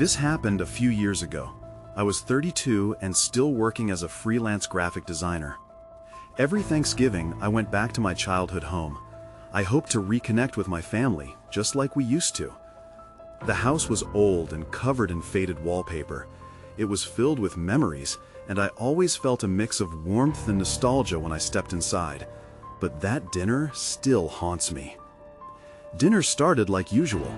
This happened a few years ago. I was 32 and still working as a freelance graphic designer. Every Thanksgiving, I went back to my childhood home. I hoped to reconnect with my family, just like we used to. The house was old and covered in faded wallpaper. It was filled with memories, and I always felt a mix of warmth and nostalgia when I stepped inside. But that dinner still haunts me. Dinner started like usual.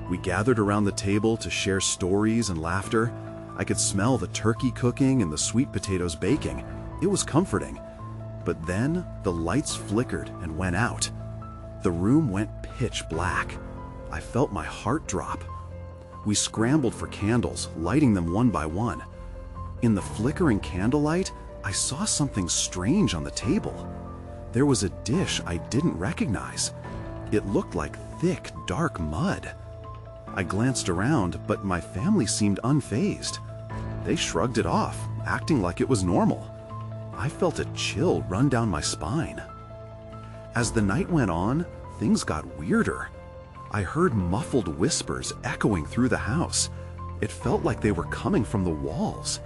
We gathered around the table to share stories and laughter. I could smell the turkey cooking and the sweet potatoes baking. It was comforting. But then the lights flickered and went out. The room went pitch black. I felt my heart drop. We scrambled for candles, lighting them one by one. In the flickering candlelight, I saw something strange on the table. There was a dish I didn't recognize. It looked like thick, dark mud. I glanced around, but my family seemed unfazed. They shrugged it off, acting like it was normal. I felt a chill run down my spine. As the night went on, things got weirder. I heard muffled whispers echoing through the house. It felt like they were coming from the walls.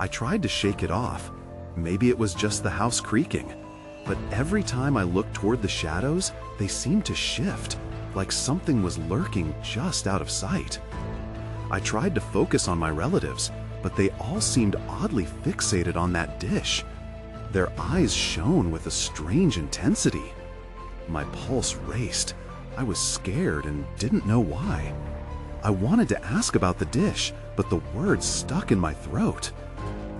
I tried to shake it off. Maybe it was just the house creaking. But every time I looked toward the shadows, they seemed to shift, like something was lurking just out of sight. I tried to focus on my relatives, but they all seemed oddly fixated on that dish. Their eyes shone with a strange intensity. My pulse raced. I was scared and didn't know why. I wanted to ask about the dish, but the words stuck in my throat.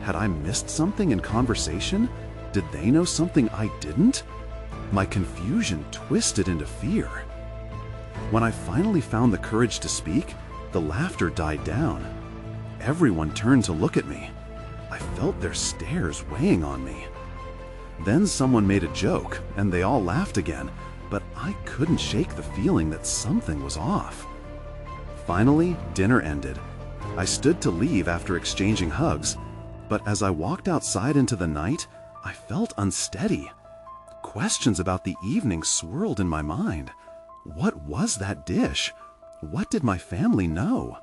Had I missed something in conversation? Did they know something I didn't? My confusion twisted into fear. When I finally found the courage to speak, the laughter died down. Everyone turned to look at me. I felt their stares weighing on me. Then someone made a joke, and they all laughed again, but I couldn't shake the feeling that something was off. Finally, dinner ended. I stood to leave after exchanging hugs, but as I walked outside into the night, I felt unsteady. Questions about the evening swirled in my mind. What was that dish? What did my family know?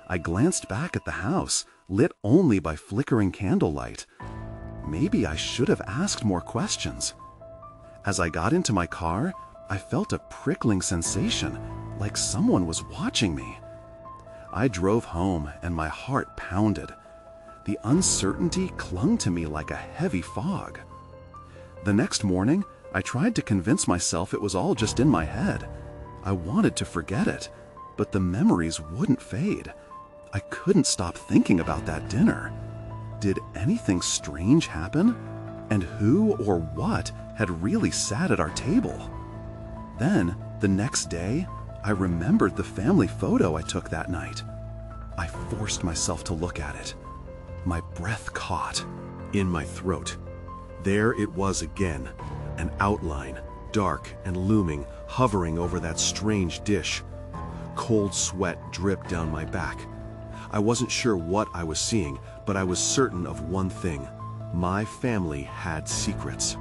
I glanced back at the house, lit only by flickering candlelight. Maybe I should have asked more questions. As I got into my car, I felt a prickling sensation, like someone was watching me. I drove home and my heart pounded. The uncertainty clung to me like a heavy fog. The next morning, I tried to convince myself it was all just in my head. I wanted to forget it, but the memories wouldn't fade. I couldn't stop thinking about that dinner. Did anything strange happen? And who or what had really sat at our table? Then, the next day, I remembered the family photo I took that night. I forced myself to look at it. My breath caught in my throat. There it was again, an outline, dark and looming, hovering over that strange dish. Cold sweat dripped down my back. I wasn't sure what I was seeing, but I was certain of one thing. My family had secrets.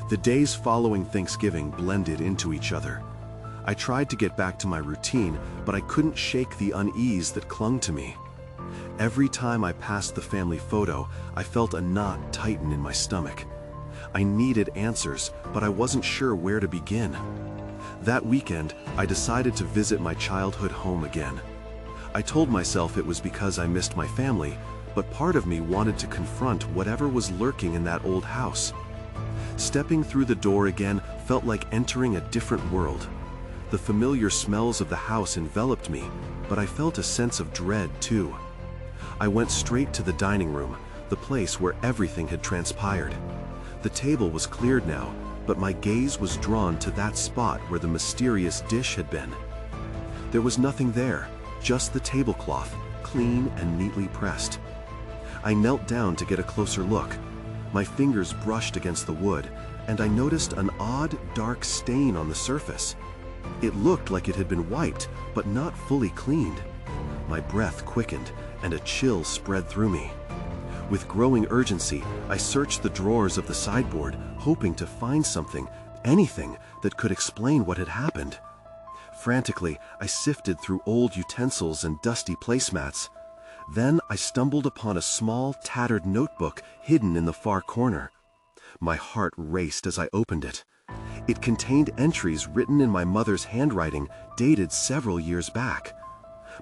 The days following Thanksgiving blended into each other. I tried to get back to my routine, but I couldn't shake the unease that clung to me. Every time I passed the family photo, I felt a knot tighten in my stomach. I needed answers, but I wasn't sure where to begin. That weekend, I decided to visit my childhood home again. I told myself it was because I missed my family, but part of me wanted to confront whatever was lurking in that old house. Stepping through the door again felt like entering a different world. The familiar smells of the house enveloped me, but I felt a sense of dread too. I went straight to the dining room, the place where everything had transpired. The table was cleared now, but my gaze was drawn to that spot where the mysterious dish had been. There was nothing there, just the tablecloth, clean and neatly pressed. I knelt down to get a closer look. My fingers brushed against the wood, and I noticed an odd, dark stain on the surface. It looked like it had been wiped, but not fully cleaned. My breath quickened, and a chill spread through me. With growing urgency, I searched the drawers of the sideboard, hoping to find something, anything, that could explain what had happened. Frantically, I sifted through old utensils and dusty placemats. Then I stumbled upon a small, tattered notebook hidden in the far corner. My heart raced as I opened it. It contained entries written in my mother's handwriting, dated several years back.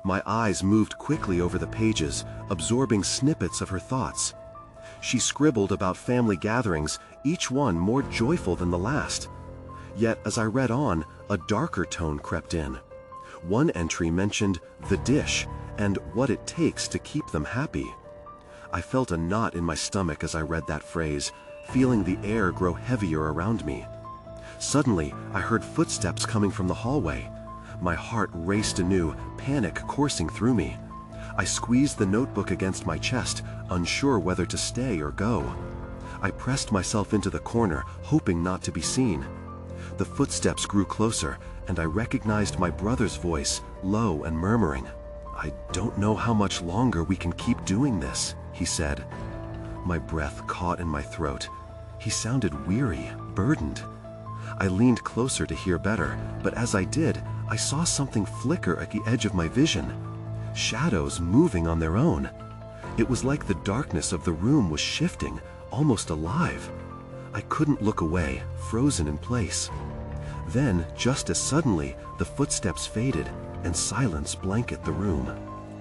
My eyes moved quickly over the pages, absorbing snippets of her thoughts. She scribbled about family gatherings, each one more joyful than the last. Yet, as I read on, a darker tone crept in. One entry mentioned the dish and what it takes to keep them happy. I felt a knot in my stomach as I read that phrase, feeling the air grow heavier around me. Suddenly, I heard footsteps coming from the hallway. My heart raced anew, panic coursing through me. I squeezed the notebook against my chest, unsure whether to stay or go. I pressed myself into the corner, hoping not to be seen. The footsteps grew closer, and I recognized my brother's voice, low and murmuring. "I don't know how much longer we can keep doing this," he said. My breath caught in my throat. He sounded weary, burdened. I leaned closer to hear better, but as I did, I saw something flicker at the edge of my vision. Shadows moving on their own. It was like the darkness of the room was shifting, almost alive. I couldn't look away, frozen in place. Then, just as suddenly, the footsteps faded, and silence blanketed the room.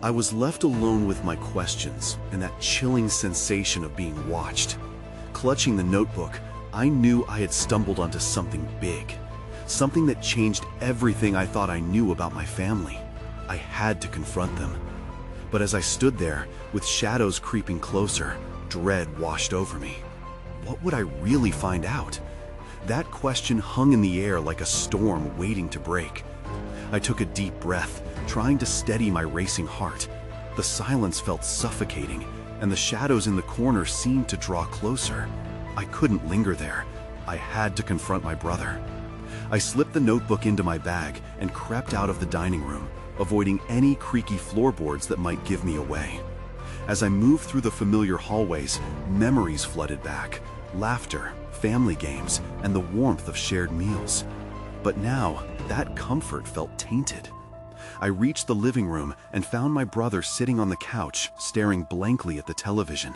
I was left alone with my questions and that chilling sensation of being watched. Clutching the notebook, I knew I had stumbled onto something big, something that changed everything I thought I knew about my family. I had to confront them. But as I stood there, with shadows creeping closer, dread washed over me. What would I really find out? That question hung in the air like a storm waiting to break. I took a deep breath, trying to steady my racing heart. The silence felt suffocating, and the shadows in the corner seemed to draw closer. I couldn't linger there. I had to confront my brother. I slipped the notebook into my bag and crept out of the dining room, avoiding any creaky floorboards that might give me away. As I moved through the familiar hallways, memories flooded back. Laughter, family games, and the warmth of shared meals. But now, that comfort felt tainted. I reached the living room and found my brother sitting on the couch, staring blankly at the television.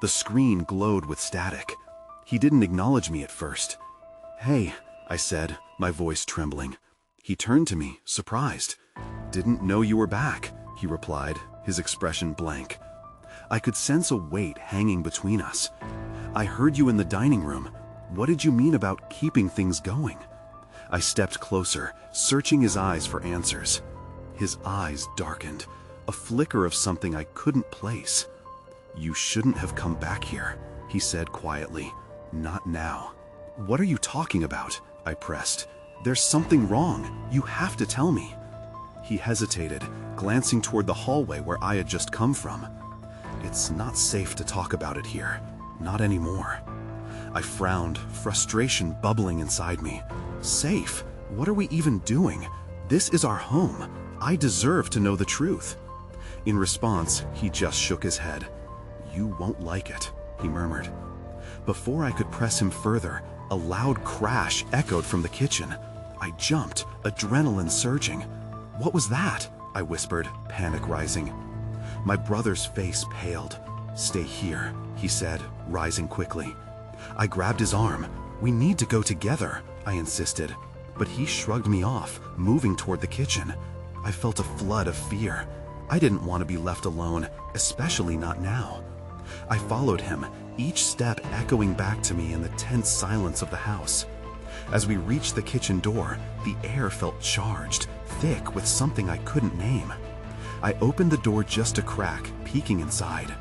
The screen glowed with static. He didn't acknowledge me at first. "Hey," I said, my voice trembling. He turned to me, surprised. "Didn't know you were back," he replied, his expression blank. I could sense a weight hanging between us. "I heard you in the dining room. What did you mean about keeping things going?" I stepped closer, searching his eyes for answers. His eyes darkened, a flicker of something I couldn't place. "You shouldn't have come back here," he said quietly. "Not now." "What are you talking about?" I pressed. "There's something wrong. You have to tell me." He hesitated, glancing toward the hallway where I had just come from. "It's not safe to talk about it here. Not anymore." I frowned, frustration bubbling inside me. "Safe? What are we even doing? This is our home. I deserve to know the truth." In response, he just shook his head. "You won't like it," he murmured. Before I could press him further, a loud crash echoed from the kitchen. I jumped, adrenaline surging. "What was that?" I whispered, panic rising. My brother's face paled. "Stay here," he said, rising quickly. I grabbed his arm. "We need to go together," I insisted. But he shrugged me off, moving toward the kitchen. I felt a flood of fear. I didn't want to be left alone, especially not now. I followed him, each step echoing back to me in the tense silence of the house. As we reached the kitchen door, the air felt charged, thick with something I couldn't name. I opened the door just a crack, peeking inside.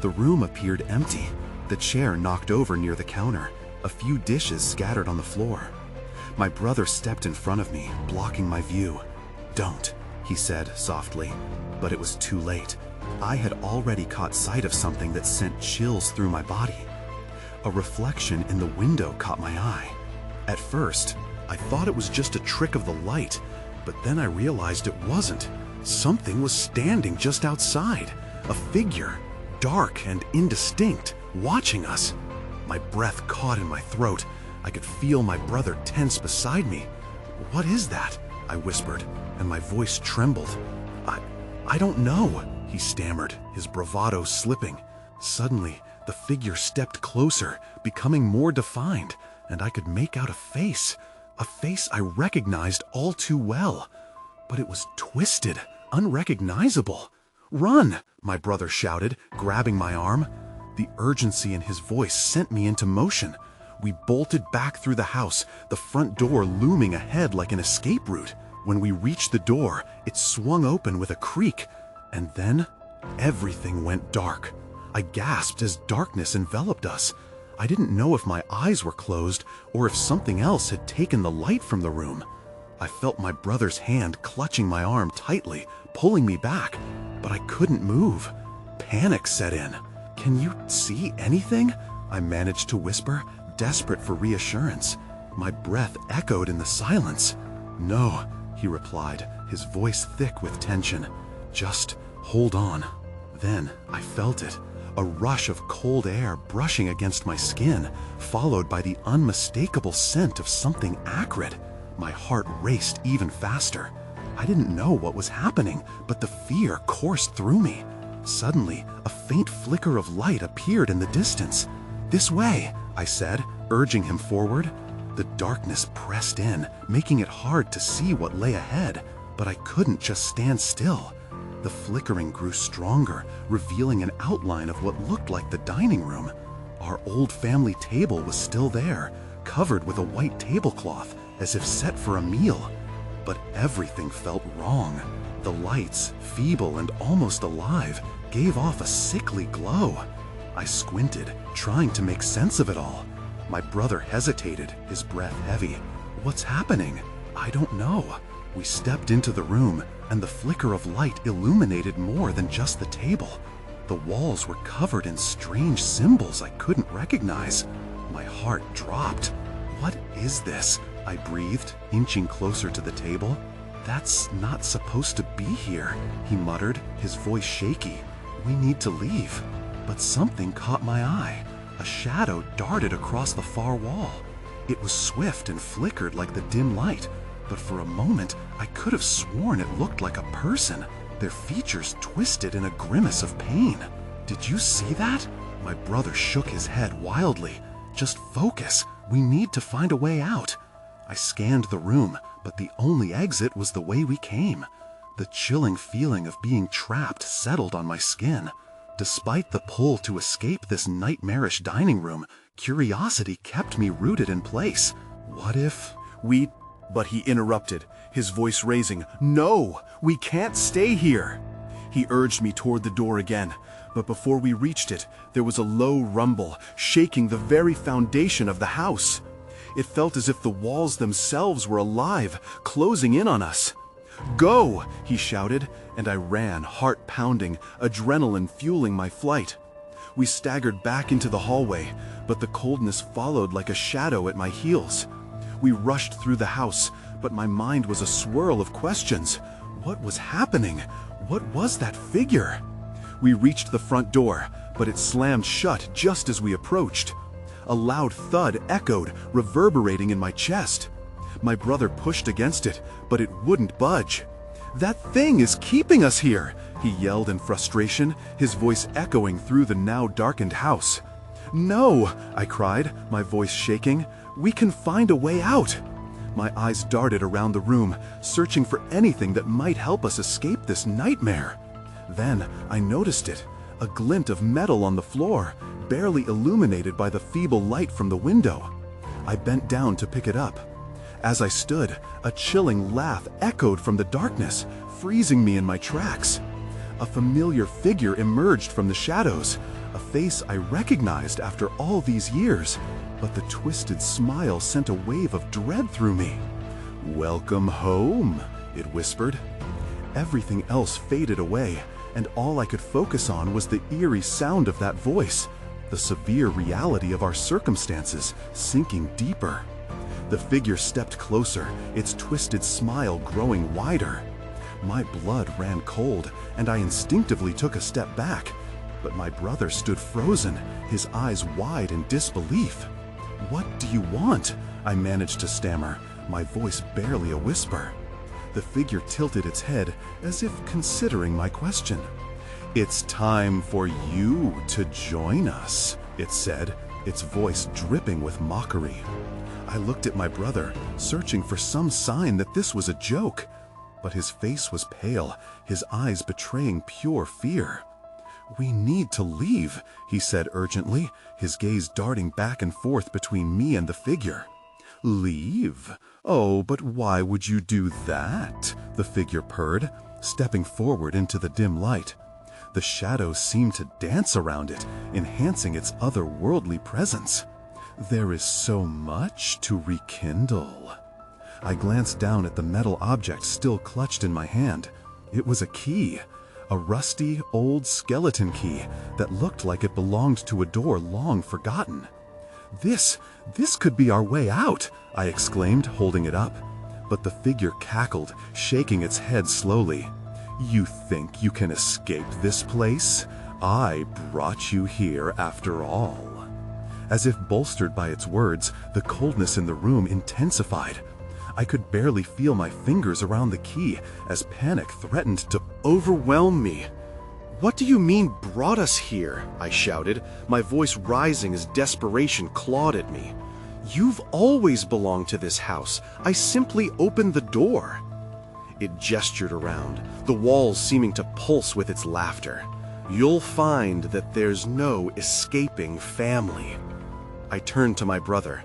The room appeared empty, the chair knocked over near the counter, a few dishes scattered on the floor. My brother stepped in front of me, blocking my view. "Don't," he said softly, but it was too late. I had already caught sight of something that sent chills through my body. A reflection in the window caught my eye. At first, I thought it was just a trick of the light, but then I realized it wasn't. Something was standing just outside, a figure, dark and indistinct, watching us. My breath caught in my throat. I could feel my brother tense beside me. "What is that?" I whispered, and my voice trembled. I don't know, he stammered, his bravado slipping. Suddenly, the figure stepped closer, becoming more defined, and I could make out a face I recognized all too well. But it was twisted, unrecognizable. "Run!" my brother shouted, grabbing my arm. The urgency in his voice sent me into motion. We bolted back through the house, the front door looming ahead like an escape route. When we reached the door, it swung open with a creak, and then everything went dark. I gasped as darkness enveloped us. I didn't know if my eyes were closed or if something else had taken the light from the room. I felt my brother's hand clutching my arm tightly, pulling me back, but I couldn't move. Panic set in. "Can you see anything?" I managed to whisper, desperate for reassurance. My breath echoed in the silence. "No," he replied, his voice thick with tension. "Just hold on." Then I felt it, a rush of cold air brushing against my skin, followed by the unmistakable scent of something acrid. My heart raced even faster. I didn't know what was happening, but the fear coursed through me. Suddenly, a faint flicker of light appeared in the distance. "This way," I said, urging him forward. The darkness pressed in, making it hard to see what lay ahead, but I couldn't just stand still. The flickering grew stronger, revealing an outline of what looked like the dining room. Our old family table was still there, covered with a white tablecloth, as if set for a meal. But everything felt wrong. The lights, feeble and almost alive, gave off a sickly glow. I squinted, trying to make sense of it all. My brother hesitated, his breath heavy. "What's happening?" "I don't know." We stepped into the room, and the flicker of light illuminated more than just the table. The walls were covered in strange symbols I couldn't recognize. My heart dropped. "What is this?" I breathed, inching closer to the table. "That's not supposed to be here," he muttered, his voice shaky. "We need to leave." But something caught my eye. A shadow darted across the far wall. It was swift and flickered like the dim light, but for a moment I could have sworn it looked like a person, their features twisted in a grimace of pain. "Did you see that?" My brother shook his head wildly. "Just focus. We need to find a way out." I scanned the room, but the only exit was the way we came. The chilling feeling of being trapped settled on my skin. Despite the pull to escape this nightmarish dining room, curiosity kept me rooted in place. What if But he interrupted, his voice raising. "No, we can't stay here." He urged me toward the door again, but before we reached it, there was a low rumble, shaking the very foundation of the house. It felt as if the walls themselves were alive, closing in on us. "Go!" he shouted, and I ran, heart pounding, adrenaline fueling my flight. We staggered back into the hallway, but the coldness followed like a shadow at my heels. We rushed through the house, but my mind was a swirl of questions. What was happening? What was that figure? We reached the front door, but it slammed shut just as we approached. A loud thud echoed, reverberating in my chest. My brother pushed against it, but it wouldn't budge. "That thing is keeping us here!" he yelled in frustration, his voice echoing through the now darkened house. "No!" I cried, my voice shaking. "We can find a way out!" My eyes darted around the room, searching for anything that might help us escape this nightmare. Then I noticed it, a glint of metal on the floor, barely illuminated by the feeble light from the window. I bent down to pick it up. As I stood, a chilling laugh echoed from the darkness, freezing me in my tracks. A familiar figure emerged from the shadows, a face I recognized after all these years, but the twisted smile sent a wave of dread through me. "Welcome home," it whispered. Everything else faded away, and all I could focus on was the eerie sound of that voice, the severe reality of our circumstances sinking deeper. The figure stepped closer, its twisted smile growing wider. My blood ran cold, and I instinctively took a step back, but my brother stood frozen, his eyes wide in disbelief. "What do you want?" I managed to stammer, my voice barely a whisper. The figure tilted its head as if considering my question. "It's time for you to join us," it said, its voice dripping with mockery. I looked at my brother, searching for some sign that this was a joke. But his face was pale, his eyes betraying pure fear. "We need to leave," he said urgently, his gaze darting back and forth between me and the figure. "Leave? Oh, but why would you do that?" the figure purred, stepping forward into the dim light. The shadows seemed to dance around it, enhancing its otherworldly presence. "There is so much to rekindle." I glanced down at the metal object still clutched in my hand. It was a key, a rusty, old skeleton key that looked like it belonged to a door long forgotten. This could be our way out," I exclaimed, holding it up. But the figure cackled, shaking its head slowly. "You think you can escape this place? I brought you here after all." As if bolstered by its words, the coldness in the room intensified. I could barely feel my fingers around the key as panic threatened to overwhelm me. "What do you mean, brought us here?" I shouted, my voice rising as desperation clawed at me. "You've always belonged to this house. I simply opened the door." It gestured around, the walls seeming to pulse with its laughter. "You'll find that there's no escaping family." I turned to my brother.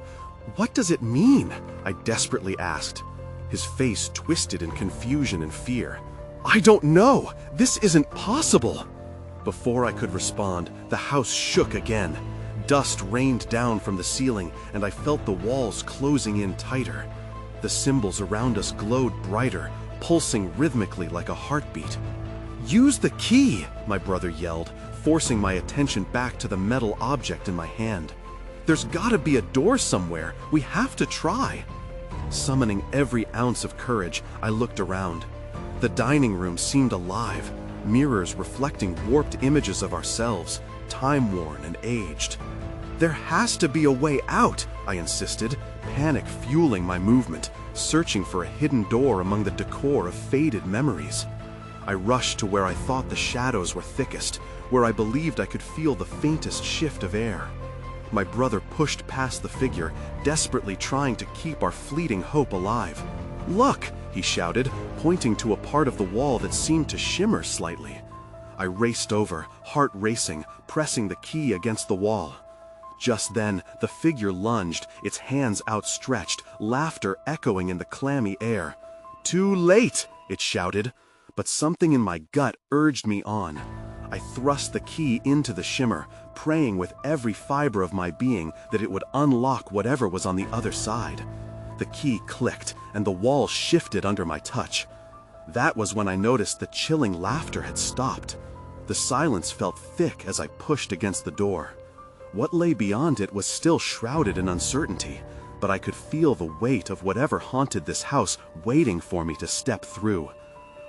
"What does it mean?" I desperately asked. His face twisted in confusion and fear. "I don't know! This isn't possible!" Before I could respond, the house shook again. Dust rained down from the ceiling, and I felt the walls closing in tighter. The symbols around us glowed brighter, pulsing rhythmically like a heartbeat. "Use the key!" my brother yelled, forcing my attention back to the metal object in my hand. "There's gotta be a door somewhere. We have to try." Summoning every ounce of courage, I looked around. The dining room seemed alive, mirrors reflecting warped images of ourselves, time-worn and aged. "There has to be a way out," I insisted, panic fueling my movement, searching for a hidden door among the decor of faded memories. I rushed to where I thought the shadows were thickest, where I believed I could feel the faintest shift of air. My brother pushed past the figure, desperately trying to keep our fleeting hope alive. "Look!" he shouted, pointing to a part of the wall that seemed to shimmer slightly. I raced over, heart racing, pressing the key against the wall. Just then, the figure lunged, its hands outstretched, laughter echoing in the clammy air. "Too late!" it shouted, but something in my gut urged me on. I thrust the key into the shimmer, praying with every fiber of my being that it would unlock whatever was on the other side. The key clicked, and the wall shifted under my touch. That was when I noticed the chilling laughter had stopped. The silence felt thick as I pushed against the door. What lay beyond it was still shrouded in uncertainty, but I could feel the weight of whatever haunted this house waiting for me to step through.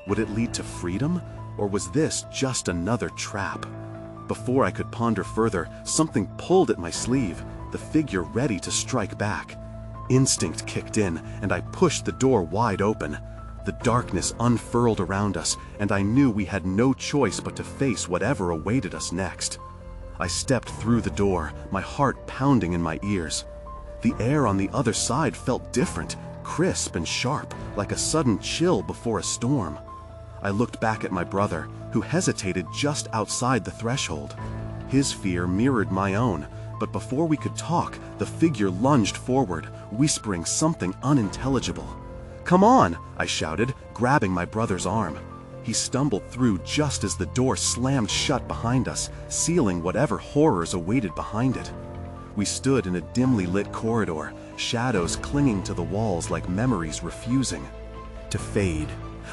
Would it lead to freedom, or was this just another trap? Before I could ponder further, something pulled at my sleeve, the figure ready to strike back. Instinct kicked in, and I pushed the door wide open. The darkness unfurled around us, and I knew we had no choice but to face whatever awaited us next. I stepped through the door, my heart pounding in my ears. The air on the other side felt different, crisp and sharp, like a sudden chill before a storm. I looked back at my brother, who hesitated just outside the threshold. His fear mirrored my own, but before we could talk, the figure lunged forward, whispering something unintelligible. "Come on!" I shouted, grabbing my brother's arm. He stumbled through just as the door slammed shut behind us, sealing whatever horrors awaited behind it. We stood in a dimly lit corridor, shadows clinging to the walls like memories refusing to fade.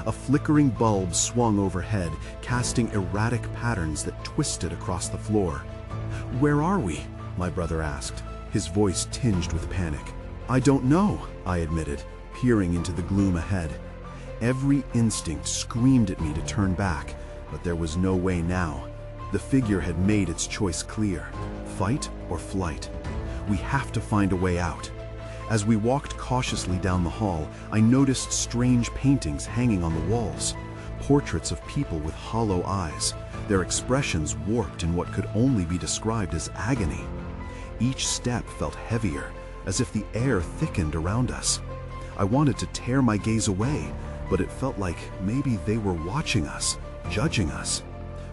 A flickering bulb swung overhead, casting erratic patterns that twisted across the floor. "Where are we?" my brother asked, his voice tinged with panic. "I don't know," I admitted, peering into the gloom ahead. Every instinct screamed at me to turn back, but there was no way now. The figure had made its choice clear: fight or flight. We have to find a way out. As we walked cautiously down the hall, I noticed strange paintings hanging on the walls. Portraits of people with hollow eyes, their expressions warped in what could only be described as agony. Each step felt heavier, as if the air thickened around us. I wanted to tear my gaze away, but it felt like maybe they were watching us, judging us.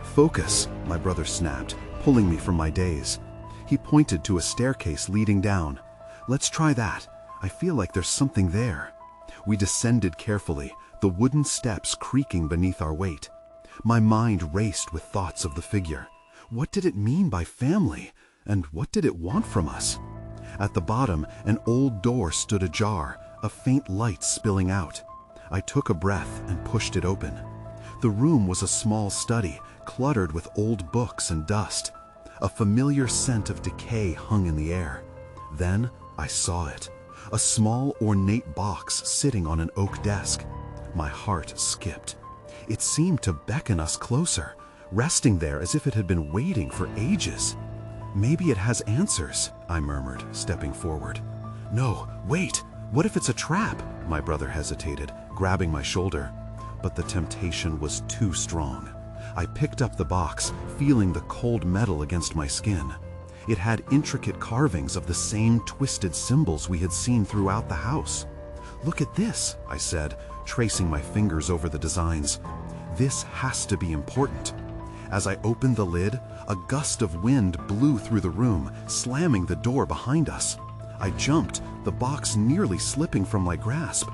"Focus," my brother snapped, pulling me from my daze. He pointed to a staircase leading down. "Let's try that. I feel like there's something there." We descended carefully, the wooden steps creaking beneath our weight. My mind raced with thoughts of the figure. What did it mean by family? And what did it want from us? At the bottom, an old door stood ajar, a faint light spilling out. I took a breath and pushed it open. The room was a small study, cluttered with old books and dust. A familiar scent of decay hung in the air. Then I saw it. A small, ornate box sitting on an oak desk. My heart skipped. It seemed to beckon us closer, resting there as if it had been waiting for ages. "Maybe it has answers," I murmured, stepping forward. "No, wait! What if it's a trap?" My brother hesitated, grabbing my shoulder. But the temptation was too strong. I picked up the box, feeling the cold metal against my skin. It had intricate carvings of the same twisted symbols we had seen throughout the house. "Look at this," I said, tracing my fingers over the designs. "This has to be important." As I opened the lid, a gust of wind blew through the room, slamming the door behind us. I jumped, the box nearly slipping from my grasp.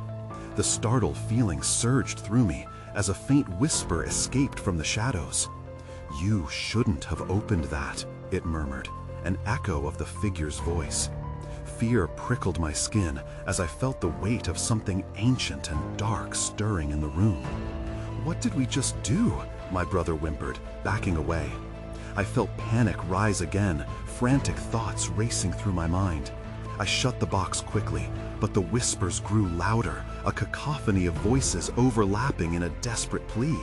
The startled feeling surged through me as a faint whisper escaped from the shadows. "You shouldn't have opened that," it murmured, an echo of the figure's voice. Fear prickled my skin as I felt the weight of something ancient and dark stirring in the room. "What did we just do?" my brother whimpered, backing away. I felt panic rise again, frantic thoughts racing through my mind. I shut the box quickly, but the whispers grew louder, a cacophony of voices overlapping in a desperate plea.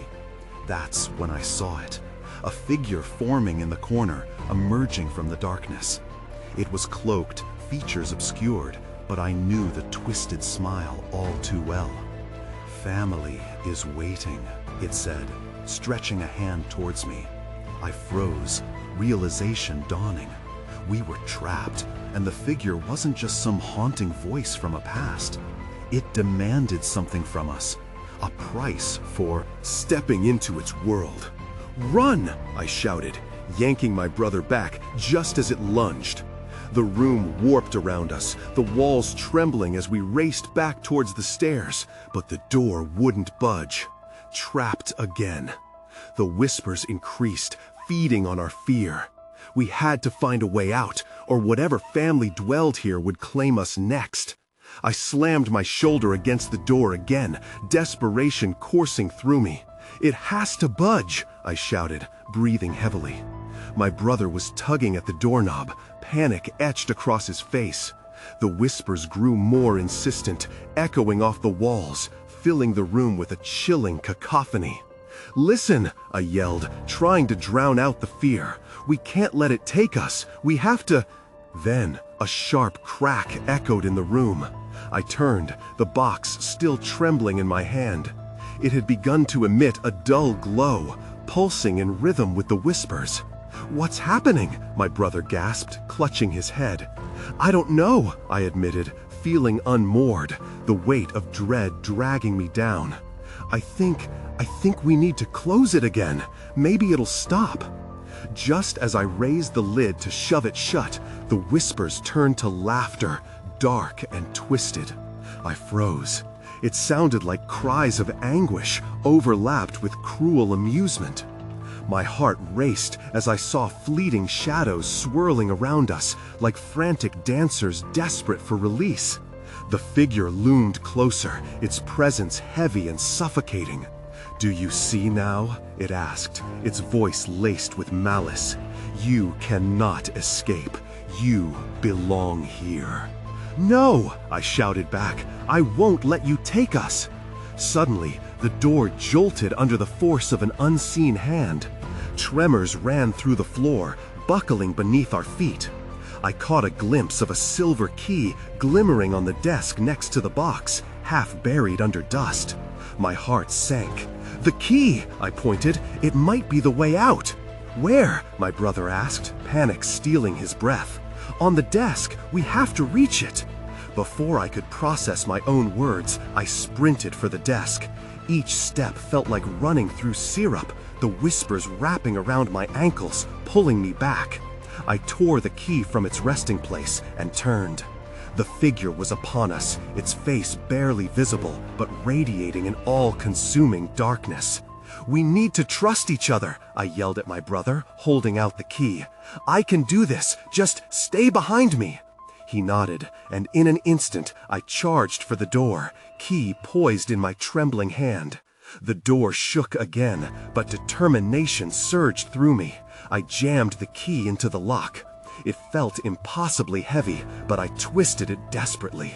That's when I saw it, a figure forming in the corner, emerging from the darkness. It was cloaked, features obscured, but I knew the twisted smile all too well. "Family is waiting," it said, stretching a hand towards me. I froze, realization dawning. We were trapped, and the figure wasn't just some haunting voice from a past. It demanded something from us, a price for stepping into its world. "Run!" I shouted, yanking my brother back just as it lunged. The room warped around us, the walls trembling as we raced back towards the stairs, but the door wouldn't budge. Trapped again. The whispers increased, feeding on our fear. We had to find a way out, or whatever family dwelled here would claim us next. I slammed my shoulder against the door again, desperation coursing through me. "It has to budge!" I shouted, breathing heavily. My brother was tugging at the doorknob, panic etched across his face. The whispers grew more insistent, echoing off the walls, filling the room with a chilling cacophony. "Listen!" I yelled, trying to drown out the fear. "We can't let it take us. We have to—" Then, a sharp crack echoed in the room. I turned, the box still trembling in my hand. It had begun to emit a dull glow, pulsing in rhythm with the whispers. "What's happening?" my brother gasped, clutching his head. "I don't know," I admitted, feeling unmoored, the weight of dread dragging me down. I think we need to close it again. Maybe it'll stop." Just as I raised the lid to shove it shut, the whispers turned to laughter, dark and twisted. I froze. It sounded like cries of anguish, overlapped with cruel amusement. My heart raced as I saw fleeting shadows swirling around us, like frantic dancers desperate for release. The figure loomed closer, its presence heavy and suffocating. "Do you see now?" it asked, its voice laced with malice. "You cannot escape. You belong here." "No!" I shouted back. "I won't let you take us!" Suddenly, the door jolted under the force of an unseen hand. Tremors ran through the floor, buckling beneath our feet. I caught a glimpse of a silver key glimmering on the desk next to the box, half buried under dust. My heart sank. "The key!" I pointed. "It might be the way out." "Where?" my brother asked, panic stealing his breath. "On the desk. We have to reach it." Before I could process my own words, I sprinted for the desk. Each step felt like running through syrup, the whispers wrapping around my ankles, pulling me back. I tore the key from its resting place and turned. The figure was upon us, its face barely visible, but radiating an all-consuming darkness. "We need to trust each other," I yelled at my brother, holding out the key. "I can do this. Just stay behind me." He nodded, and in an instant I charged for the door, key poised in my trembling hand. The door shook again, but determination surged through me. I jammed the key into the lock. It felt impossibly heavy, but I twisted it desperately.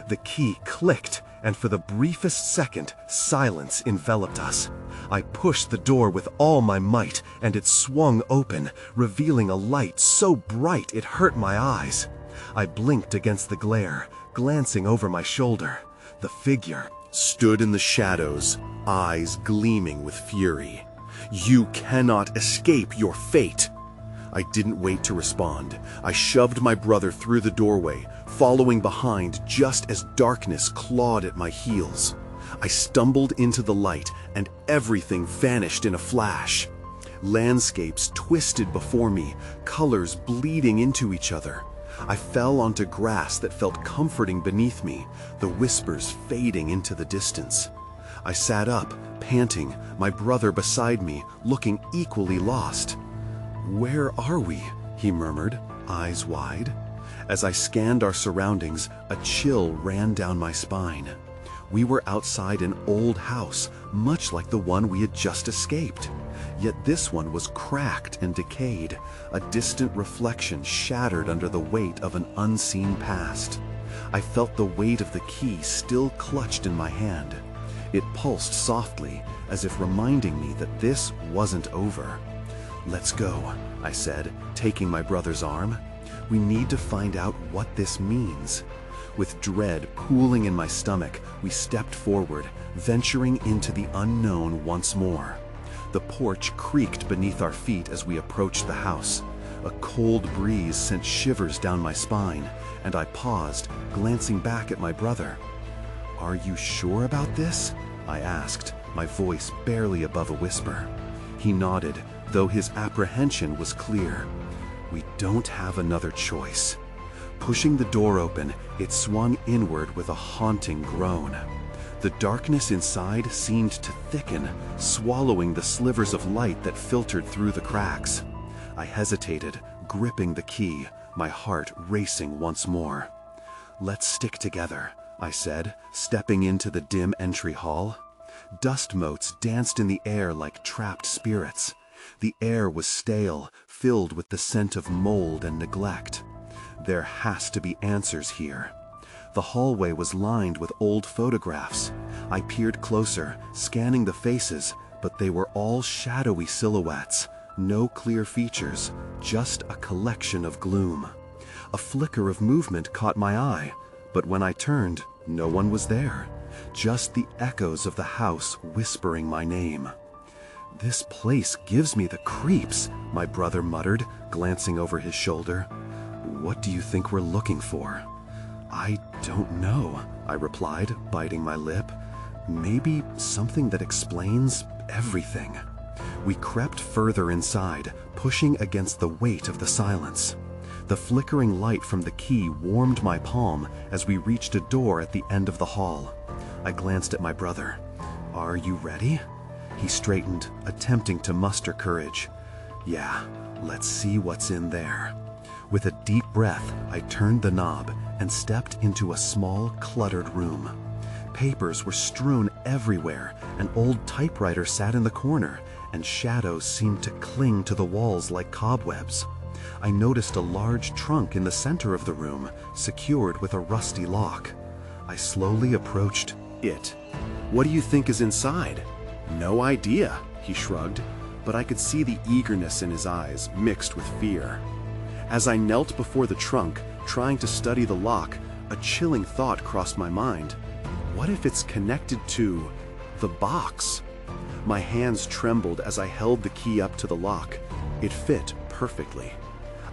The key clicked, and for the briefest second, silence enveloped us. I pushed the door with all my might, and it swung open, revealing a light so bright it hurt my eyes. I blinked against the glare, glancing over my shoulder. The figure stood in the shadows, eyes gleaming with fury. "You cannot escape your fate." I didn't wait to respond. I shoved my brother through the doorway, following behind just as darkness clawed at my heels. I stumbled into the light, and everything vanished in a flash. Landscapes twisted before me, colors bleeding into each other. I fell onto grass that felt comforting beneath me, the whispers fading into the distance. I sat up, panting, my brother beside me, looking equally lost. "Where are we?" he murmured, eyes wide. As I scanned our surroundings, a chill ran down my spine. We were outside an old house, much like the one we had just escaped. Yet this one was cracked and decayed, a distant reflection shattered under the weight of an unseen past. I felt the weight of the key still clutched in my hand. It pulsed softly, as if reminding me that this wasn't over. "Let's go," I said, taking my brother's arm. "We need to find out what this means." With dread pooling in my stomach, we stepped forward, venturing into the unknown once more. The porch creaked beneath our feet as we approached the house. A cold breeze sent shivers down my spine, and I paused, glancing back at my brother. "Are you sure about this?" I asked, my voice barely above a whisper. He nodded, though his apprehension was clear. "We don't have another choice." Pushing the door open, it swung inward with a haunting groan. The darkness inside seemed to thicken, swallowing the slivers of light that filtered through the cracks. I hesitated, gripping the key, my heart racing once more. "Let's stick together," I said, stepping into the dim entry hall. Dust motes danced in the air like trapped spirits. The air was stale, filled with the scent of mold and neglect. There has to be answers here. The hallway was lined with old photographs. I peered closer, scanning the faces, but they were all shadowy silhouettes, no clear features, just a collection of gloom. A flicker of movement caught my eye, but when I turned, no one was there, just the echoes of the house whispering my name. "This place gives me the creeps," my brother muttered, glancing over his shoulder. "What do you think we're looking for?" "I don't know," I replied, biting my lip. "Maybe something that explains everything." We crept further inside, pushing against the weight of the silence. The flickering light from the key warmed my palm as we reached a door at the end of the hall. I glanced at my brother. "Are you ready?" He straightened, attempting to muster courage. "Yeah, let's see what's in there." With a deep breath, I turned the knob and stepped into a small, cluttered room. Papers were strewn everywhere, an old typewriter sat in the corner, and shadows seemed to cling to the walls like cobwebs. I noticed a large trunk in the center of the room, secured with a rusty lock. I slowly approached it. "What do you think is inside?" "No idea," he shrugged, but I could see the eagerness in his eyes mixed with fear. As I knelt before the trunk, trying to study the lock, a chilling thought crossed my mind. What if it's connected to the box? My hands trembled as I held the key up to the lock. It fit perfectly.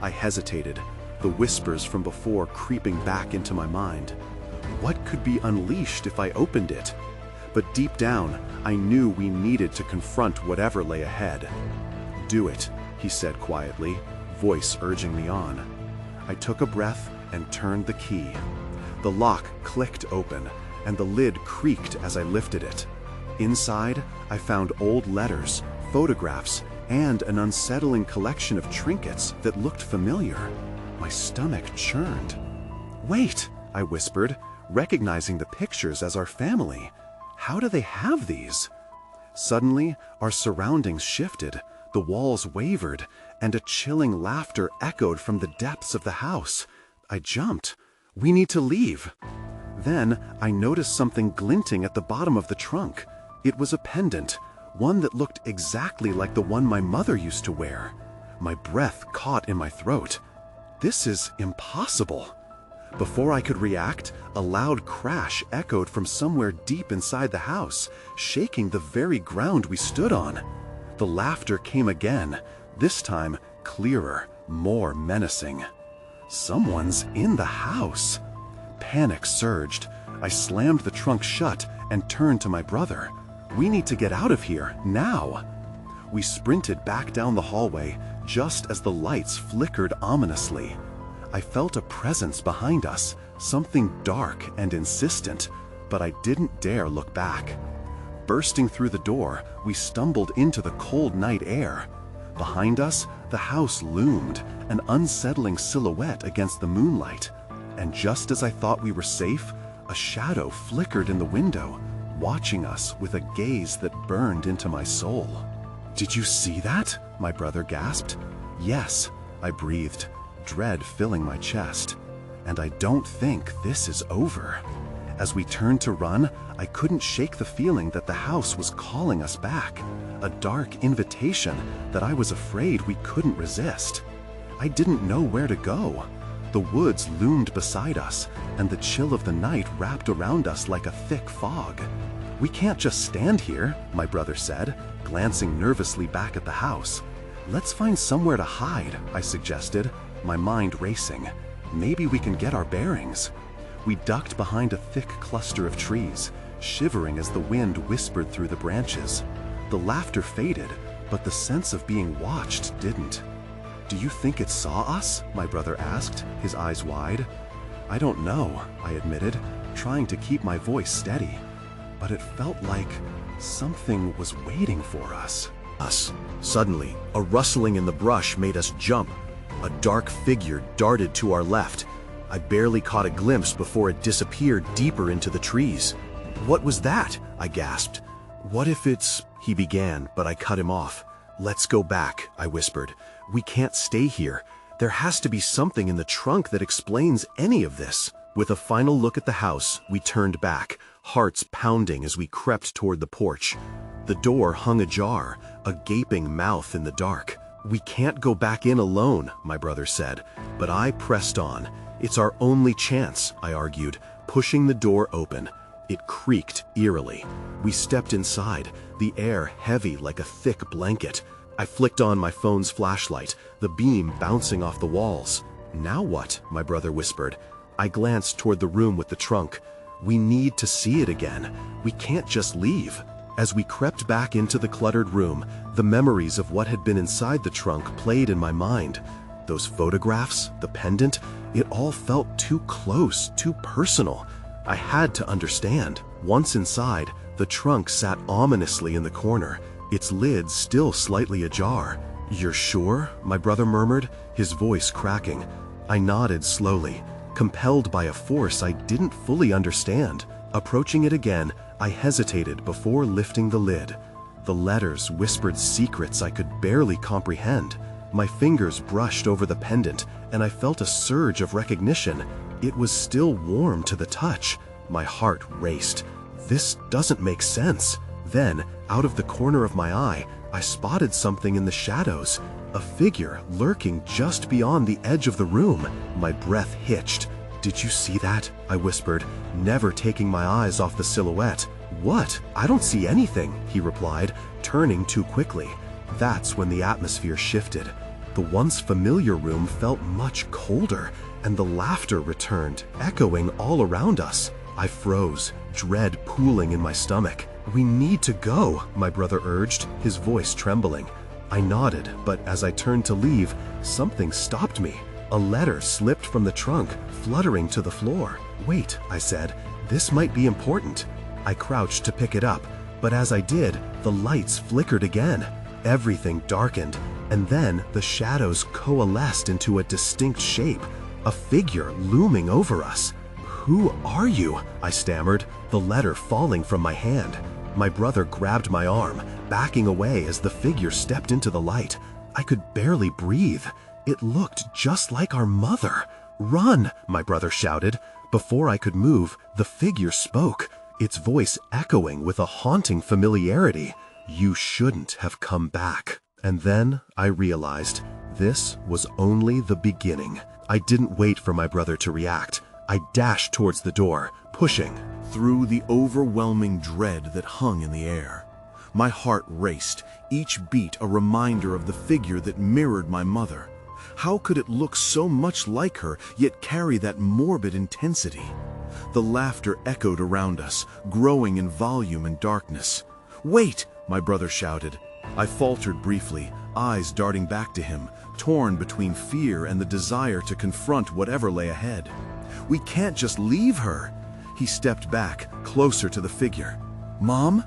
I hesitated, the whispers from before creeping back into my mind. What could be unleashed if I opened it? But deep down, I knew we needed to confront whatever lay ahead. "Do it," he said quietly, voice urging me on. I took a breath and turned the key. The lock clicked open, and the lid creaked as I lifted it. Inside, I found old letters, photographs, and an unsettling collection of trinkets that looked familiar. My stomach churned. "Wait," I whispered, recognizing the pictures as our family. "How do they have these?" Suddenly, our surroundings shifted, the walls wavered, and a chilling laughter echoed from the depths of the house. I jumped. "We need to leave." Then I noticed something glinting at the bottom of the trunk. It was a pendant, one that looked exactly like the one my mother used to wear. My breath caught in my throat. This is impossible. Before I could react, a loud crash echoed from somewhere deep inside the house, shaking the very ground we stood on. The laughter came again, this time clearer, more menacing. Someone's in the house. Panic surged. I slammed the trunk shut and turned to my brother. "We need to get out of here, now." We sprinted back down the hallway, just as the lights flickered ominously. I felt a presence behind us, something dark and insistent, but I didn't dare look back. Bursting through the door, we stumbled into the cold night air. Behind us, the house loomed, an unsettling silhouette against the moonlight. And just as I thought we were safe, a shadow flickered in the window, watching us with a gaze that burned into my soul. "Did you see that?" my brother gasped. "Yes," I breathed, dread filling my chest. "And I don't think this is over." As we turned to run, I couldn't shake the feeling that the house was calling us back, a dark invitation that I was afraid we couldn't resist. I didn't know where to go. The woods loomed beside us, and the chill of the night wrapped around us like a thick fog. "We can't just stand here," my brother said, glancing nervously back at the house. "Let's find somewhere to hide," I suggested, my mind racing. "Maybe we can get our bearings." We ducked behind a thick cluster of trees, shivering as the wind whispered through the branches. The laughter faded, but the sense of being watched didn't. "Do you think it saw us?" my brother asked, his eyes wide. "I don't know," I admitted, trying to keep my voice steady. But it felt like something was waiting for us. Suddenly, a rustling in the brush made us jump. A dark figure darted to our left. I barely caught a glimpse before it disappeared deeper into the trees. "What was that?" I gasped. "What if it's—" he began, but I cut him off. "Let's go back," I whispered. "We can't stay here. There has to be something in the trunk that explains any of this." With a final look at the house, we turned back, hearts pounding as we crept toward the porch. The door hung ajar, a gaping mouth in the dark. "We can't go back in alone," my brother said, but I pressed on. "It's our only chance," I argued, pushing the door open. It creaked eerily. We stepped inside, the air heavy like a thick blanket. I flicked on my phone's flashlight, the beam bouncing off the walls. "Now what?" my brother whispered. I glanced toward the room with the trunk. "We need to see it again. We can't just leave." As we crept back into the cluttered room, the memories of what had been inside the trunk played in my mind. Those photographs, the pendant, it all felt too close, too personal. I had to understand. Once inside, the trunk sat ominously in the corner, its lid still slightly ajar. "You're sure?" my brother murmured, his voice cracking. I nodded slowly, compelled by a force I didn't fully understand. Approaching it again, I hesitated before lifting the lid. The letters whispered secrets I could barely comprehend. My fingers brushed over the pendant, and I felt a surge of recognition. It was still warm to the touch. My heart raced. This doesn't make sense. Then, out of the corner of my eye, I spotted something in the shadows. a figure lurking just beyond the edge of the room. My breath hitched. "Did you see that?" I whispered, never taking my eyes off the silhouette. "What? I don't see anything," he replied, turning too quickly. That's when the atmosphere shifted. The once familiar room felt much colder, and the laughter returned, echoing all around us. I froze, dread pooling in my stomach. "We need to go," my brother urged, his voice trembling. I nodded, but as I turned to leave, something stopped me. A letter slipped from the trunk, fluttering to the floor. "Wait," I said, "this might be important." I crouched to pick it up, but as I did, the lights flickered again. Everything darkened, and then the shadows coalesced into a distinct shape, a figure looming over us. "Who are you?" I stammered, the letter falling from my hand. My brother grabbed my arm, backing away as the figure stepped into the light. I could barely breathe. It looked just like our mother. "Run!" my brother shouted. Before I could move, the figure spoke, its voice echoing with a haunting familiarity. "You shouldn't have come back." And then I realized this was only the beginning. I didn't wait for my brother to react. I dashed towards the door, pushing. Through the overwhelming dread that hung in the air, my heart raced, each beat a reminder of the figure that mirrored my mother. How could it look so much like her, yet carry that morbid intensity? The laughter echoed around us, growing in volume and darkness. "Wait!" my brother shouted. I faltered briefly, eyes darting back to him, torn between fear and the desire to confront whatever lay ahead. "We can't just leave her!" He stepped back, closer to the figure. "Mom?"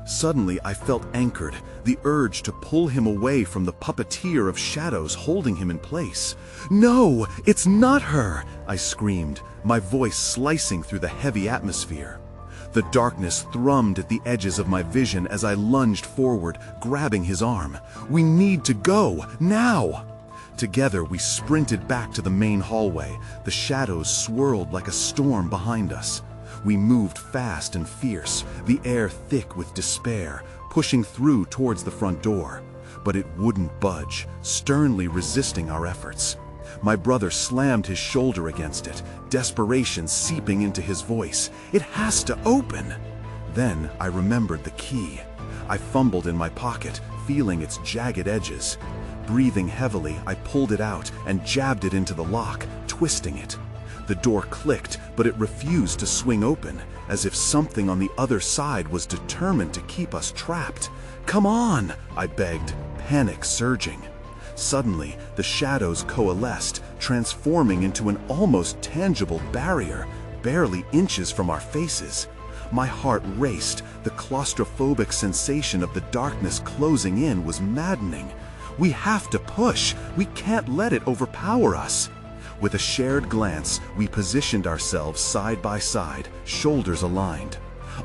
Suddenly I felt anchored, the urge to pull him away from the puppeteer of shadows holding him in place. "No, it's not her!" I screamed, my voice slicing through the heavy atmosphere. The darkness thrummed at the edges of my vision as I lunged forward, grabbing his arm. "We need to go, now!" Together we sprinted back to the main hallway, the shadows swirled like a storm behind us. We moved fast and fierce, the air thick with despair, pushing through towards the front door. But it wouldn't budge, sternly resisting our efforts. My brother slammed his shoulder against it, desperation seeping into his voice. "It has to open!" Then I remembered the key. I fumbled in my pocket, feeling its jagged edges. Breathing heavily, I pulled it out and jabbed it into the lock, twisting it. The door clicked, but it refused to swing open, as if something on the other side was determined to keep us trapped. "Come on!" I begged, panic surging. Suddenly, the shadows coalesced, transforming into an almost tangible barrier, barely inches from our faces. My heart raced. The claustrophobic sensation of the darkness closing in was maddening. "We have to push. We can't let it overpower us." With a shared glance, we positioned ourselves side by side, shoulders aligned.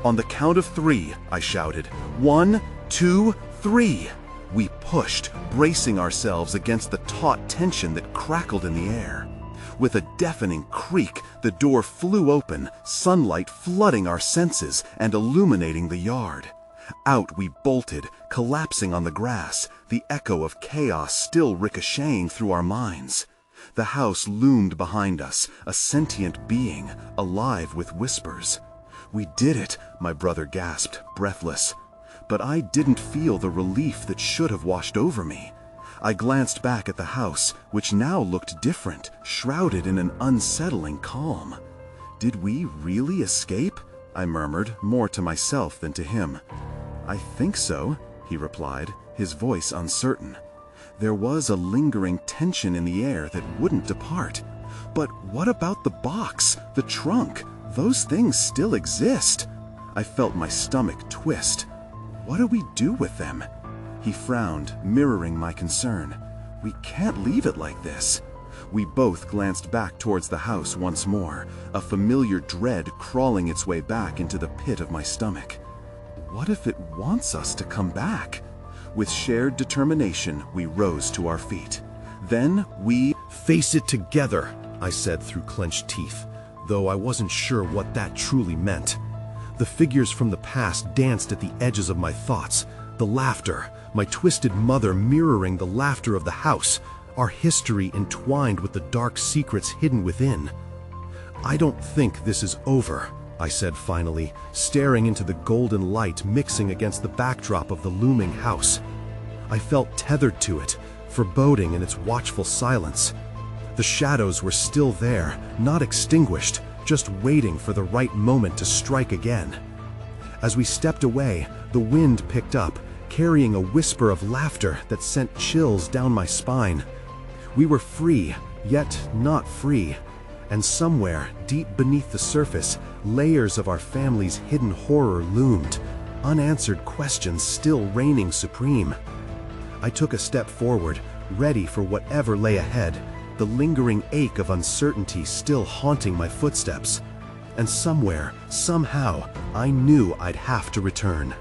"On the count of 3, I shouted. 1, 2, 3. We pushed, bracing ourselves against the taut tension that crackled in the air. With a deafening creak, the door flew open, sunlight flooding our senses and illuminating the yard. Out we bolted, collapsing on the grass, the echo of chaos still ricocheting through our minds. The house loomed behind us, a sentient being, alive with whispers. "We did it," my brother gasped, breathless. But I didn't feel the relief that should have washed over me. I glanced back at the house, which now looked different, shrouded in an unsettling calm. "Did we really escape?" I murmured, more to myself than to him. "I think so," he replied, his voice uncertain. There was a lingering tension in the air that wouldn't depart. "But what about the box, the trunk? Those things still exist." I felt my stomach twist. "What do we do with them?" He frowned, mirroring my concern. "We can't leave it like this." We both glanced back towards the house once more, a familiar dread crawling its way back into the pit of my stomach. What if it wants us to come back? With shared determination, we rose to our feet. Then we face it together, I said through clenched teeth, though I wasn't sure what that truly meant. The figures from the past danced at the edges of my thoughts, The laughter, my twisted mother mirroring the laughter of the house, our history entwined with the dark secrets hidden within. "I don't think this is over," I said finally, staring into the golden light mixing against the backdrop of the looming house. I felt tethered to it, foreboding in its watchful silence. The shadows were still there, not extinguished, just waiting for the right moment to strike again. As we stepped away, the wind picked up, carrying a whisper of laughter that sent chills down my spine. We were free, yet not free. And somewhere, deep beneath the surface, layers of our family's hidden horror loomed, unanswered questions still reigning supreme. I took a step forward, ready for whatever lay ahead, the lingering ache of uncertainty still haunting my footsteps. And somewhere, somehow, I knew I'd have to return.